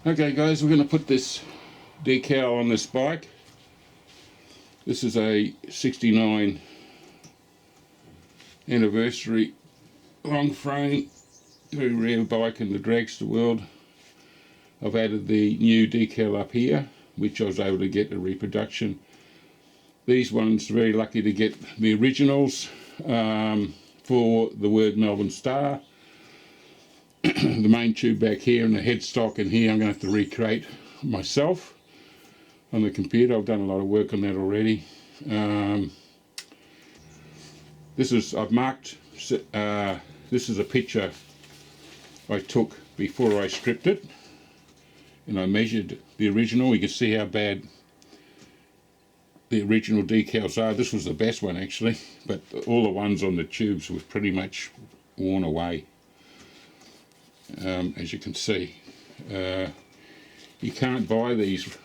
Okay guys, we're going to put this decal on this bike. This is a 69 Anniversary long frame, very rare bike in the dragster world. I've added the new decal up here, which I was able to get a reproduction. These ones, very lucky to get the originals for the word Malvern Star. The main tube back here and the headstock in here I'm going to have to recreate myself on the computer. I've done a lot of work on that already. I've marked, this is a picture I took before I stripped it, and I measured the original. You can see how bad the original decals are. This was the best one actually, but all the ones on the tubes were pretty much worn away. As you can see, you can't buy these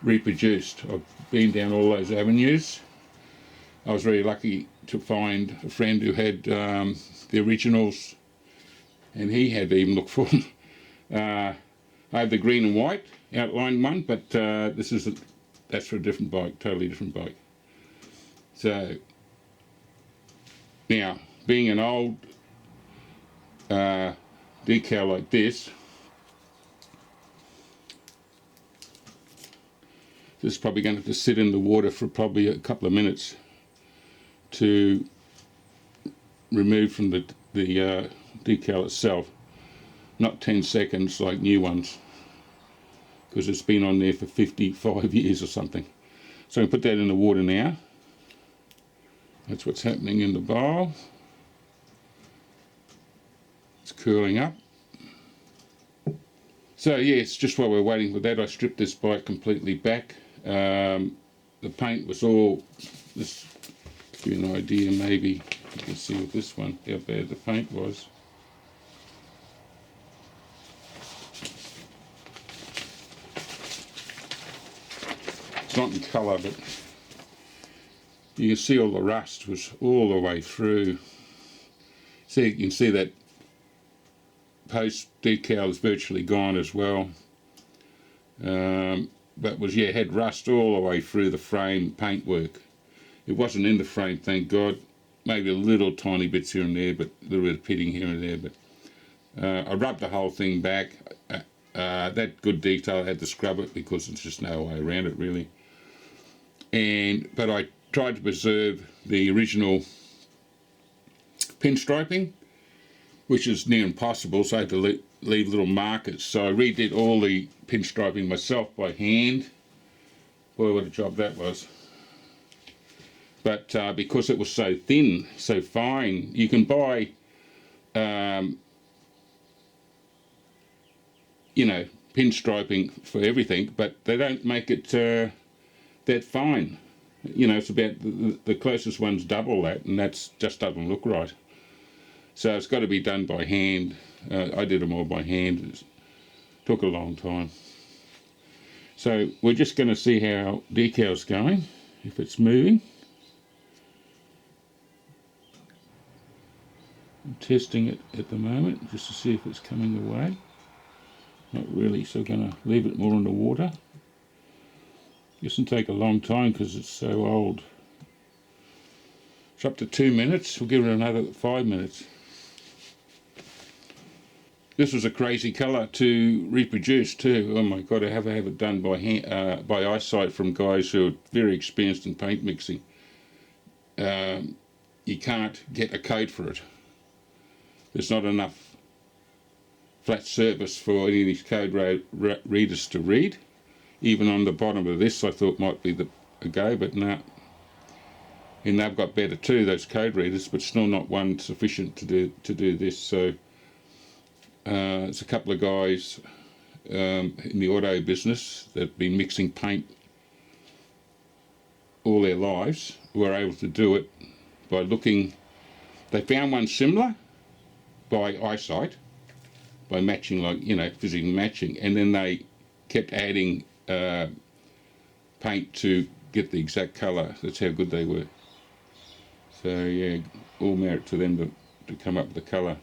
reproduced. I've been down all those avenues. I was very lucky to find a friend who had the originals, and he had to even look for them. I have the green and white outline one, but that's for a different bike, totally different bike. So now, being an old decal like this is probably going to have to sit in the water for probably a couple of minutes to remove from the decal itself, not 10 seconds like new ones, because it's been on there for 55 years or something. So I put that in the water now. That's what's happening in the bowl. It's curling up. So yes, just while we're waiting for that, I stripped this bike completely back. The paint was all, this give you an idea, maybe you can see with this one how bad the paint was. It's not in colour, but you can see all the rust was all the way through. So you can see that post decal is virtually gone as well, but had rust all the way through the frame paintwork. It wasn't in the frame, thank God. Maybe a little tiny bits here and there, but a little bit of pitting here and there. But I rubbed the whole thing back. That good detail, I had to scrub it because there's just no way around it really. But I tried to preserve the original pinstriping, which is near impossible, so I had to leave little markers. So I redid all the pinstriping myself by hand. Boy, what a job that was. But because it was so thin, so fine, you can buy, pinstriping for everything, but they don't make it that fine. It's about the closest one's double that, and that just doesn't look right. So it's got to be done by hand. I did them all by hand. It took a long time. So we're just going to see how decal's going, if it's moving. I'm testing it at the moment just to see if it's coming away. Not really, so I'm going to leave it more in the water. It doesn't take a long time because it's so old. It's up to 2 minutes. We'll give it another 5 minutes. This was a crazy colour to reproduce too. Oh my God, I have to have it done by hand, by eyesight from guys who are very experienced in paint mixing. You can't get a code for it. There's not enough flat surface for any of these code readers to read. Even on the bottom of this I thought might be a go, but no. And they've got better too, those code readers, but still not one sufficient to do this. So it's a couple of guys in the auto business that have been mixing paint all their lives who are able to do it by looking. They found one similar by eyesight, by matching, like, physically matching, and then they kept adding paint to get the exact colour. That's how good they were. So yeah, all merit to them to come up with the colour.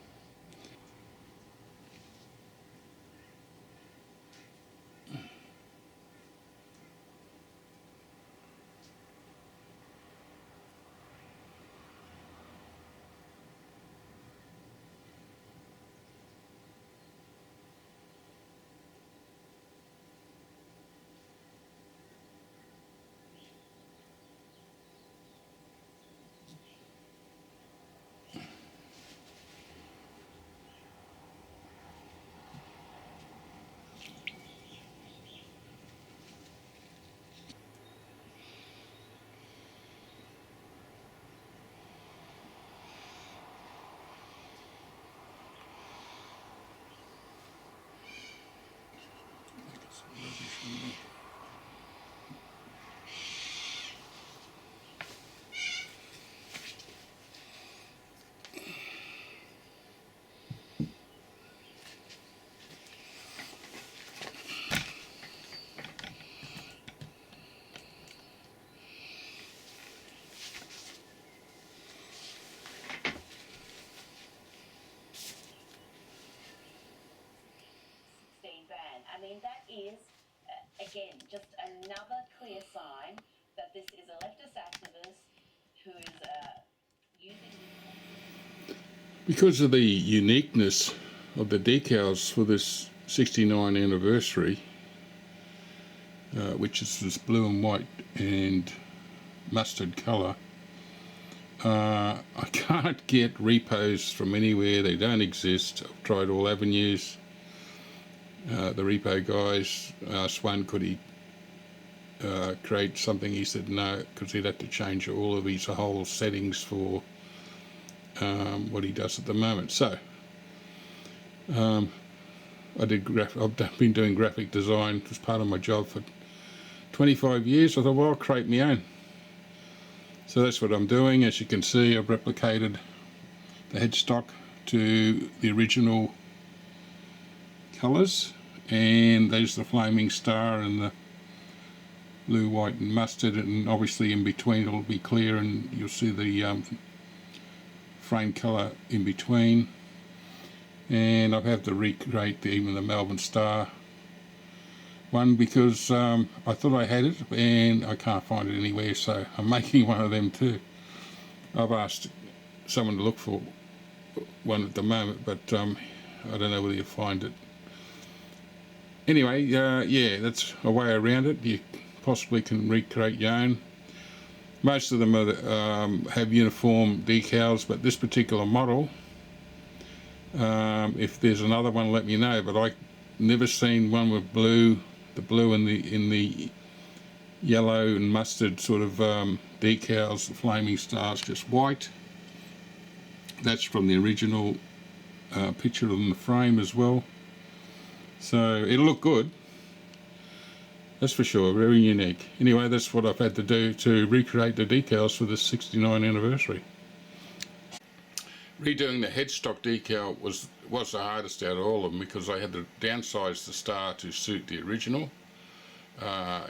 mean, that is, again, just another clear sign that this is a leftist activist who is using... Because of the uniqueness of the decals for this 69 anniversary, which is this blue and white and mustard colour, I can't get repos from anywhere. They don't exist. I've tried all avenues. The repo guys asked one, could he create something? He said no, because he'd have to change all of his whole settings for what he does at the moment. So I've been doing graphic design as part of my job for 25 years. I thought, well, I'll create my own. So that's what I'm doing. As you can see, I've replicated the headstock to the original colours, and there's the flaming star and the blue, white and mustard, and obviously in between it'll be clear and you'll see the frame colour in between. And I've had to recreate even the Malvern Star one because I thought I had it and I can't find it anywhere, so I'm making one of them too. I've asked someone to look for one at the moment, but I don't know whether you'll find it. Anyway, yeah, that's a way around it. You possibly can recreate your own. Most of them are, have uniform decals, but this particular model, if there's another one, let me know. But I never seen one with blue, the blue in the yellow and mustard sort of decals. The flaming stars just white. That's from the original picture on the frame as well. So it'll look good. That's for sure, very unique. Anyway, that's what I've had to do to recreate the decals for the 69 anniversary. Redoing the headstock decal was the hardest out of all of them because I had to downsize the star to suit the original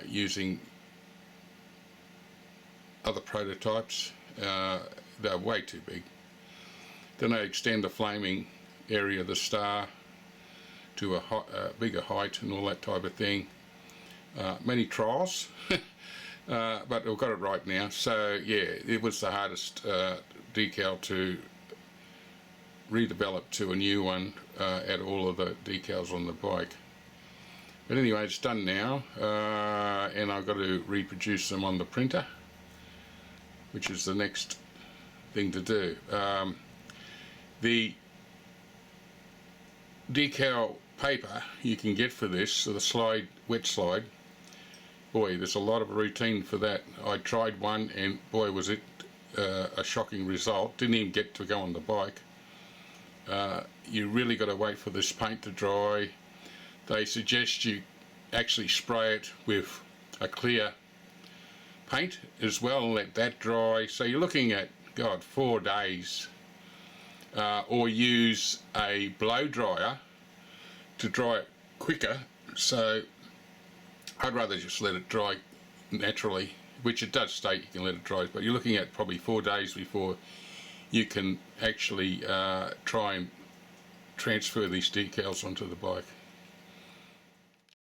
using other prototypes. They're way too big. Then I extend the flaming area of the star to a bigger height and all that type of thing. Many trials, but we've got it right now. So yeah, it was the hardest decal to redevelop to a new one out of all of the decals on the bike. But anyway, it's done now, and I've got to reproduce them on the printer, which is the next thing to do. The decal paper you can get for this, so the slide, wet slide, boy, there's a lot of routine for that. I tried one and boy was it a shocking result. Didn't even get to go on the bike. You really got to wait for this paint to dry. They suggest you actually spray it with a clear paint as well and let that dry. So you're looking at, God, 4 days. Or use a blow dryer to dry it quicker. So I'd rather just let it dry naturally, which it does state you can let it dry, but you're looking at probably 4 days before you can actually try and transfer these decals onto the bike.